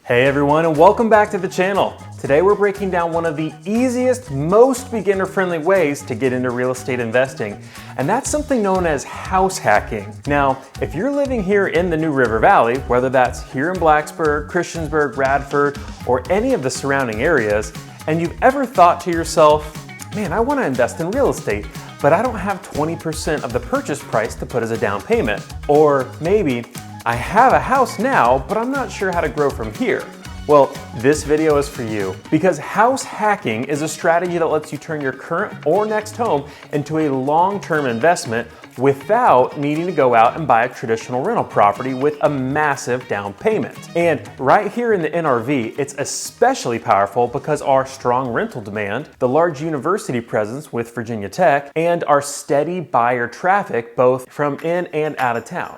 Hey everyone, and welcome back to the channel. Today we're breaking down one of the easiest, most beginner-friendly ways to get into real estate investing, and that's something known as house hacking. Now, if you're living here in the New River Valley, whether that's here in Blacksburg, Christiansburg, Radford, or any of the surrounding areas, and you've ever thought to yourself, man, I want to invest in real estate, but I don't have 20% of the purchase price to put as a down payment. Or maybe, I have a house now, but I'm not sure how to grow from here. Well, this video is for you because house hacking is a strategy that lets you turn your current or next home into a long-term investment without needing to go out and buy a traditional rental property with a massive down payment. And right here in the NRV, it's especially powerful because our strong rental demand, the large university presence with Virginia Tech, and our steady buyer traffic both from in and out of town.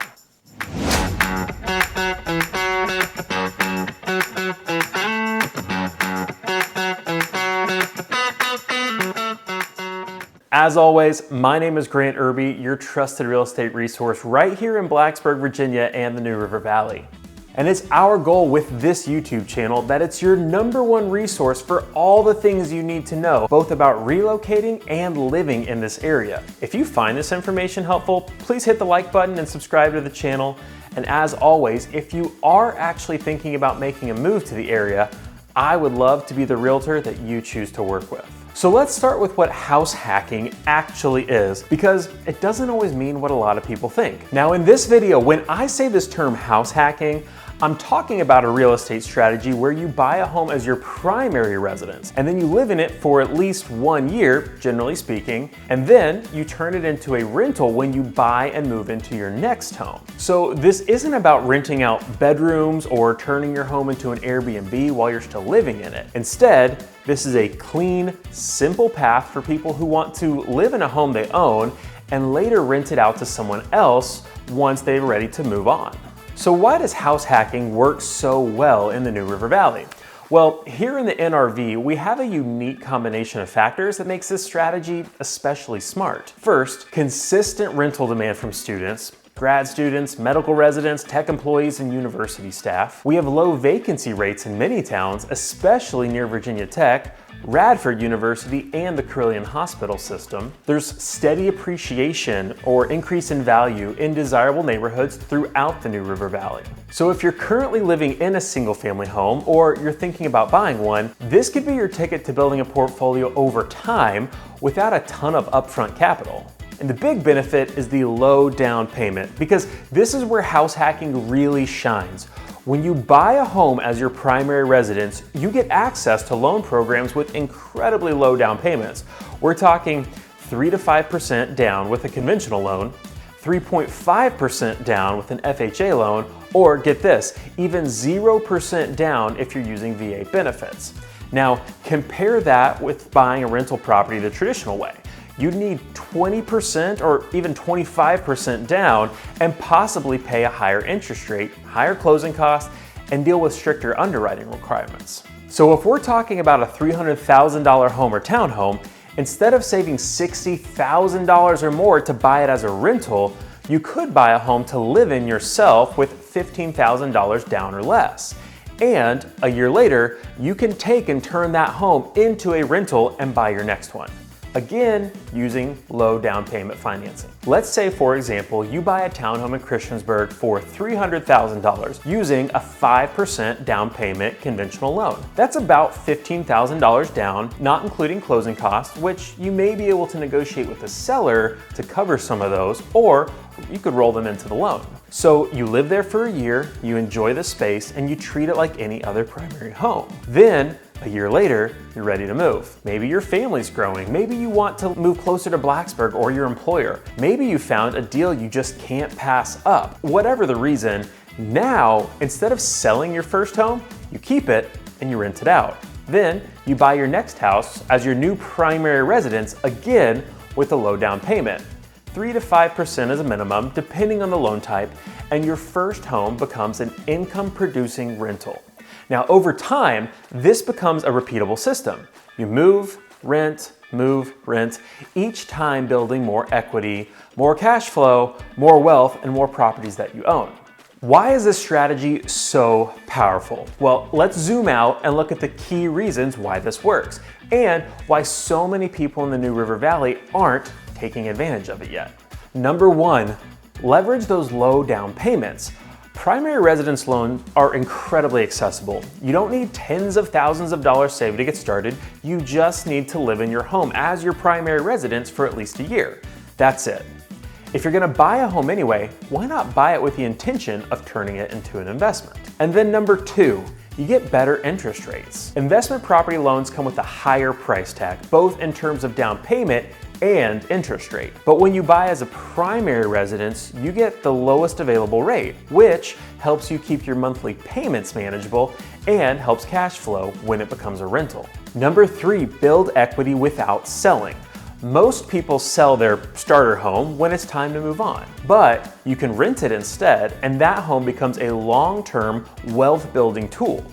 As always, my name is Grant Irby, your trusted real estate resource right here in Blacksburg, Virginia and the New River Valley. And it's our goal with this YouTube channel that it's your #1 resource for all the things you need to know, both about relocating and living in this area. If you find this information helpful, please hit the like button and subscribe to the channel. And as always, if you are actually thinking about making a move to the area, I would love to be the realtor that you choose to work with. So let's start with what house hacking actually is, because it doesn't always mean what a lot of people think. Now in this video, when I say this term house hacking, I'm talking about a real estate strategy where you buy a home as your primary residence, and then you live in it for at least 1 year, generally speaking, and then you turn it into a rental when you buy and move into your next home. So this isn't about renting out bedrooms or turning your home into an Airbnb while you're still living in it. Instead, this is a clean, simple path for people who want to live in a home they own and later rent it out to someone else once they're ready to move on. So why does house hacking work so well in the New River Valley? Well, here in the NRV, we have a unique combination of factors that makes this strategy especially smart. First, consistent rental demand from students, grad students, medical residents, tech employees, and university staff. We have low vacancy rates in many towns, especially near Virginia Tech, Radford University, and the Carilion Hospital system. There's steady appreciation or increase in value in desirable neighborhoods throughout the New River Valley. So if you're currently living in a single-family home or you're thinking about buying one, this could be your ticket to building a portfolio over time without a ton of upfront capital. And the big benefit is the low down payment, because this is where house hacking really shines. When you buy a home as your primary residence, you get access to loan programs with incredibly low down payments. We're talking 3 to 5% down with a conventional loan, 3.5% down with an FHA loan, or get this, even 0% down if you're using VA benefits. Now, compare that with buying a rental property the traditional way. You'd need 20% or even 25% down and possibly pay a higher interest rate, higher closing costs, and deal with stricter underwriting requirements. So if we're talking about a $300,000 home or townhome, instead of saving $60,000 or more to buy it as a rental, you could buy a home to live in yourself with $15,000 down or less. And a year later, you can take and turn that home into a rental and buy your next one. Again, using low down payment financing. Let's say, for example, you buy a townhome in Christiansburg for $300,000 using a 5% down payment conventional loan. That's about $15,000 down, not including closing costs, which you may be able to negotiate with the seller to cover some of those, or you could roll them into the loan. So you live there for a year, you enjoy the space, and you treat it like any other primary home. Then, a year later, you're ready to move. Maybe your family's growing. Maybe you want to move closer to Blacksburg or your employer. Maybe you found a deal you just can't pass up. Whatever the reason, now, instead of selling your first home, you keep it and you rent it out. Then you buy your next house as your new primary residence, again with a low down payment. 3 to 5% is a minimum, depending on the loan type, and your first home becomes an income-producing rental. Now, over time, this becomes a repeatable system. You move, rent, each time building more equity, more cash flow, more wealth, and more properties that you own. Why is this strategy so powerful? Well, let's zoom out and look at the key reasons why this works and why so many people in the New River Valley aren't taking advantage of it yet. Number one, leverage those low down payments. Primary residence loans are incredibly accessible. You don't need tens of thousands of dollars saved to get started. You just need to live in your home as your primary residence for at least a year. That's it. If you're gonna buy a home anyway, why not buy it with the intention of turning it into an investment? And then number two, you get better interest rates. Investment property loans come with a higher price tag, both in terms of down payment and interest rate. But when you buy as a primary residence, you get the lowest available rate, which helps you keep your monthly payments manageable and helps cash flow when it becomes a rental. Number three, build equity without selling. Most people sell their starter home when it's time to move on, but you can rent it instead, and that home becomes a long-term wealth building tool.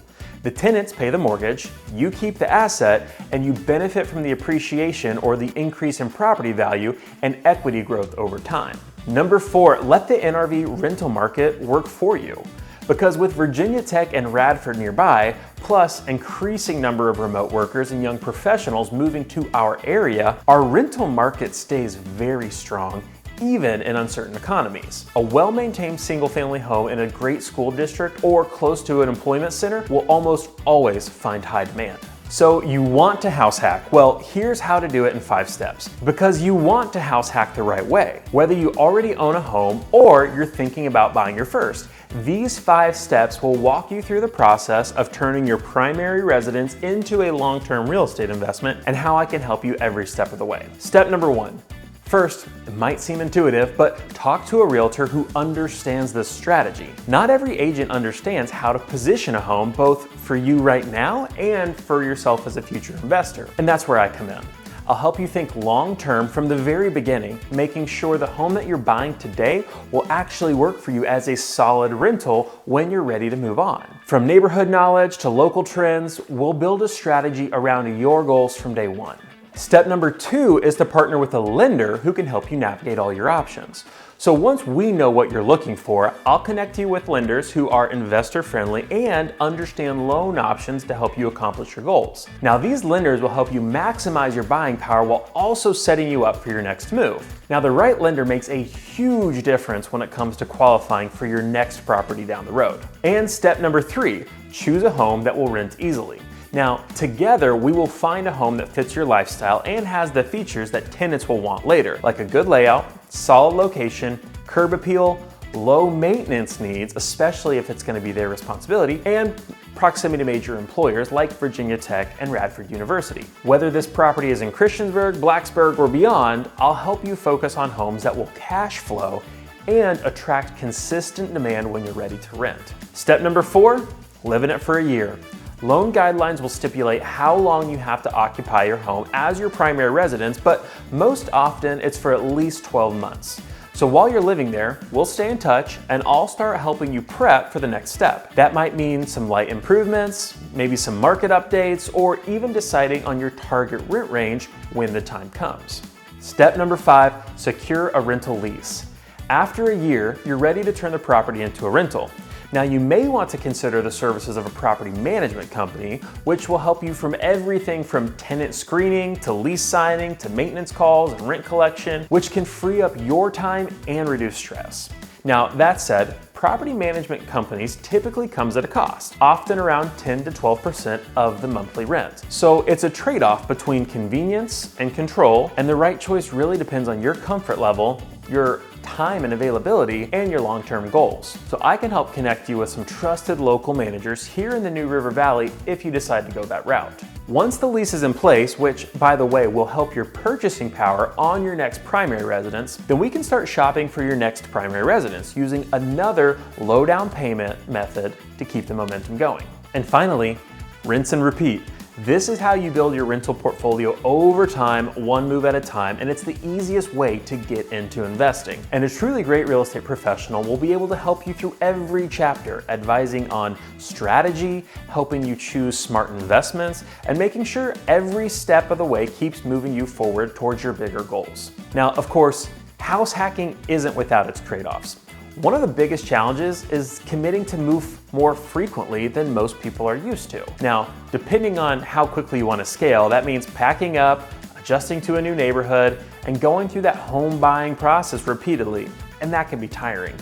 The tenants pay the mortgage, you keep the asset, and you benefit from the appreciation or the increase in property value and equity growth over time. Number four, let the NRV rental market work for you. Because with Virginia Tech and Radford nearby, plus increasing number of remote workers and young professionals moving to our area, our rental market stays very strong even in uncertain economies. A well-maintained single-family home in a great school district or close to an employment center will almost always find high demand. So you want to house hack? Well, here's how to do it in 5 steps. Because you want to house hack the right way. Whether you already own a home or you're thinking about buying your first, these 5 steps will walk you through the process of turning your primary residence into a long-term real estate investment and how I can help you every step of the way. Step number 1. First, it might seem intuitive, but talk to a realtor who understands this strategy. Not every agent understands how to position a home both for you right now and for yourself as a future investor. And that's where I come in. I'll help you think long-term from the very beginning, making sure the home that you're buying today will actually work for you as a solid rental when you're ready to move on. From neighborhood knowledge to local trends, we'll build a strategy around your goals from day one. Step number 2 is to partner with a lender who can help you navigate all your options. So once we know what you're looking for, I'll connect you with lenders who are investor friendly and understand loan options to help you accomplish your goals. Now these lenders will help you maximize your buying power while also setting you up for your next move. Now the right lender makes a huge difference when it comes to qualifying for your next property down the road. And step number 3, choose a home that will rent easily. Now, together, we will find a home that fits your lifestyle and has the features that tenants will want later, like a good layout, solid location, curb appeal, low maintenance needs, especially if it's going to be their responsibility, and proximity to major employers like Virginia Tech and Radford University. Whether this property is in Christiansburg, Blacksburg, or beyond, I'll help you focus on homes that will cash flow and attract consistent demand when you're ready to rent. Step number 4, live in it for a year. Loan guidelines will stipulate how long you have to occupy your home as your primary residence, but most often it's for at least 12 months. So while you're living there, we'll stay in touch and I'll start helping you prep for the next step. That might mean some light improvements, maybe some market updates, or even deciding on your target rent range when the time comes. Step number 5, secure a rental lease. After a year, you're ready to turn the property into a rental. Now you may want to consider the services of a property management company, which will help you from everything from tenant screening to lease signing to maintenance calls and rent collection, which can free up your time and reduce stress. Now that said, property management companies typically comes at a cost, often around 10 to 12% of the monthly rent. So it's a trade-off between convenience and control, and the right choice really depends on your comfort level, your time and availability, and your long-term goals. So I can help connect you with some trusted local managers here in the New River Valley if you decide to go that route. Once the lease is in place, which by the way will help your purchasing power on your next primary residence, then we can start shopping for your next primary residence using another low down payment method to keep the momentum going. And finally, rinse and repeat. This is how you build your rental portfolio over time, one move at a time, and it's the easiest way to get into investing. And a truly great real estate professional will be able to help you through every chapter, advising on strategy, helping you choose smart investments, and making sure every step of the way keeps moving you forward towards your bigger goals. Now, of course, house hacking isn't without its trade-offs. One of the biggest challenges is committing to move more frequently than most people are used to. Now, depending on how quickly you want to scale, that means packing up, adjusting to a new neighborhood, and going through that home buying process repeatedly, and that can be tiring,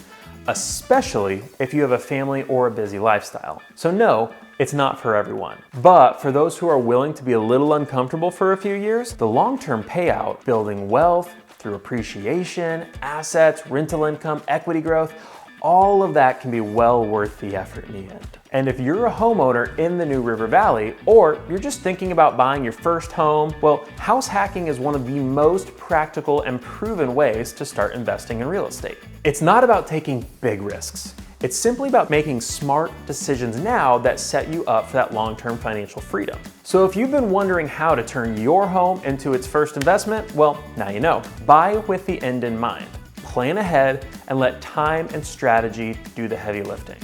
especially if you have a family or a busy lifestyle. So no, it's not for everyone. But for those who are willing to be a little uncomfortable for a few years, the long-term payout, building wealth through appreciation, assets, rental income, equity growth, all of that can be well worth the effort in the end. And if you're a homeowner in the New River Valley, or you're just thinking about buying your first home, well, house hacking is one of the most practical and proven ways to start investing in real estate. It's not about taking big risks. It's simply about making smart decisions now that set you up for that long-term financial freedom. So if you've been wondering how to turn your home into its first investment, well, now you know. Buy with the end in mind. Plan ahead and let time and strategy do the heavy lifting.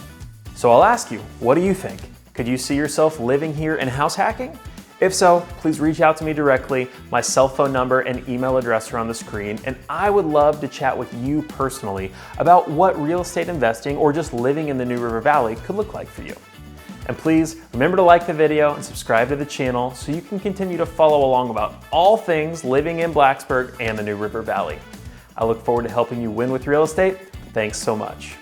So I'll ask you, what do you think? Could you see yourself living here and house hacking? If so, please reach out to me directly. My cell phone number and email address are on the screen, and I would love to chat with you personally about what real estate investing or just living in the New River Valley could look like for you. And please remember to like the video and subscribe to the channel so you can continue to follow along about all things living in Blacksburg and the New River Valley. I look forward to helping you win with real estate. Thanks so much.